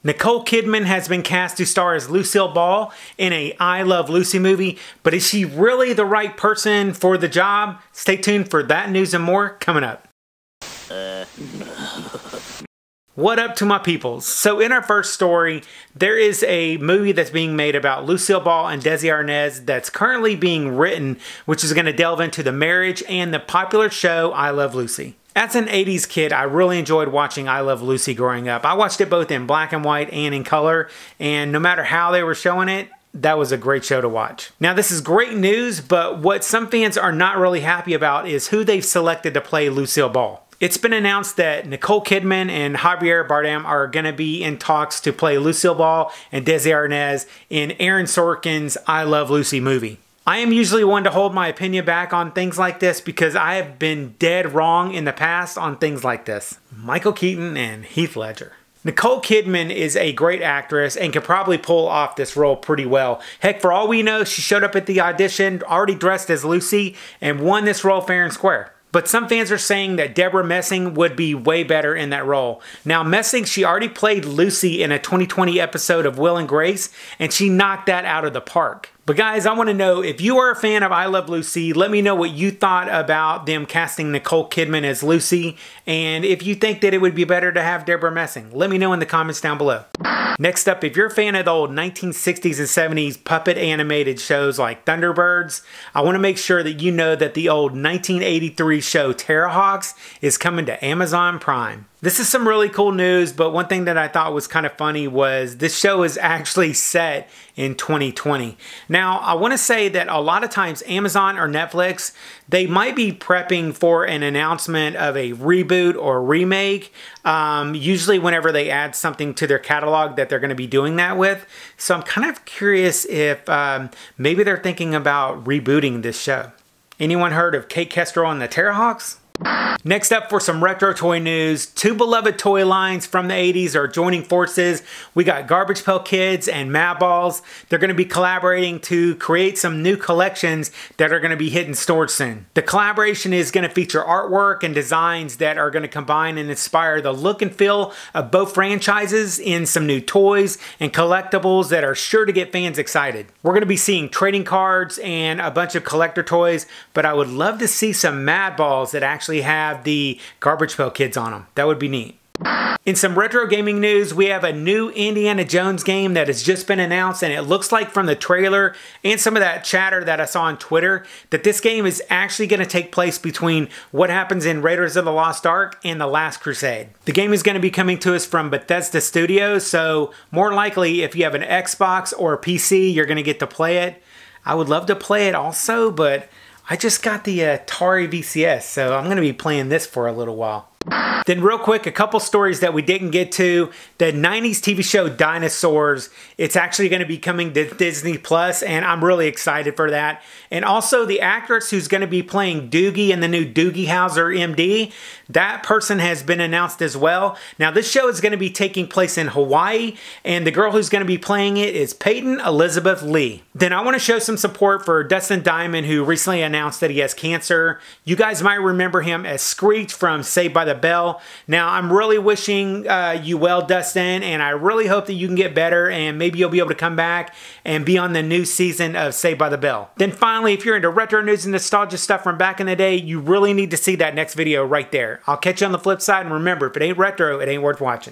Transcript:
Nicole Kidman has been cast to star as Lucille Ball in a I Love Lucy movie, but is she really the right person for the job? Stay tuned for that news and more coming up. What up to my peoples? So in our first story, there is a movie that's being made about Lucille Ball and Desi Arnaz that's currently being written, which is going to delve into the marriage and the popular show I Love Lucy. As an 80s kid, I really enjoyed watching I Love Lucy growing up. I watched it both in black and white and in color, and no matter how they were showing it, that was a great show to watch. Now, this is great news, but what some fans are not really happy about is who they've selected to play Lucille Ball. It's been announced that Nicole Kidman and Javier Bardem are going to be in talks to play Lucille Ball and Desi Arnaz in Aaron Sorkin's I Love Lucy movie. I am usually one to hold my opinion back on things like this because I have been dead wrong in the past on things like this. Michael Keaton and Heath Ledger. Nicole Kidman is a great actress and could probably pull off this role pretty well. Heck, for all we know, she showed up at the audition already dressed as Lucy and won this role fair and square. But some fans are saying that Debra Messing would be way better in that role. Now, Messing, she already played Lucy in a 2020 episode of Will and Grace, and she knocked that out of the park. But guys, I want to know, if you are a fan of I Love Lucy, let me know what you thought about them casting Nicole Kidman as Lucy, and if you think that it would be better to have Debra Messing. Let me know in the comments down below. Next up, if you're a fan of the old 1960s and 70s puppet animated shows like Thunderbirds, I want to make sure that you know that the old 1983 show Terrahawks is coming to Amazon Prime. This is some really cool news, but one thing that I thought was kind of funny was this show is actually set in 2020. Now, I want to say that a lot of times Amazon or Netflix, they might be prepping for an announcement of a reboot or remake, usually whenever they add something to their catalog that they're going to be doing that with. So I'm kind of curious if maybe they're thinking about rebooting this show. Anyone heard of Kate Kestrel and the Terrahawks? Next up, for some retro toy news, two beloved toy lines from the 80s are joining forces. We got Garbage Pail Kids and Mad Balls. They're going to be collaborating to create some new collections that are going to be hitting stores soon. The collaboration is going to feature artwork and designs that are going to combine and inspire the look and feel of both franchises in some new toys and collectibles that are sure to get fans excited. We're going to be seeing trading cards and a bunch of collector toys, but I would love to see some Mad Balls that actually have the Garbage Pail Kids on them. That would be neat. In some retro gaming news, we have a new Indiana Jones game that has just been announced, and it looks like from the trailer and some of that chatter that I saw on Twitter that this game is actually going to take place between what happens in Raiders of the Lost Ark and The Last Crusade. The game is going to be coming to us from Bethesda Studios, so more likely if you have an Xbox or a PC, you're going to get to play it. I would love to play it also, but I just got the Atari VCS, so I'm going to be playing this for a little while. Then real quick, a couple stories that we didn't get to. The 90s TV show Dinosaurs, it's actually going to be coming to Disney Plus, and I'm really excited for that. And also the actress who's going to be playing Doogie in the new Doogie Howser MD, that person has been announced as well. Now this show is going to be taking place in Hawaii, and the girl who's going to be playing it is Peyton Elizabeth Lee. Then I want to show some support for Dustin Diamond, who recently announced that he has cancer. You guys might remember him as Screech from Saved by the Bell. Now, I'm really wishing you well, Dustin, and I really hope that you can get better and maybe you'll be able to come back and be on the new season of Saved by the Bell. Then finally, if you're into retro news and nostalgia stuff from back in the day, you really need to see that next video right there. I'll catch you on the flip side, and remember, if it ain't retro, it ain't worth watching.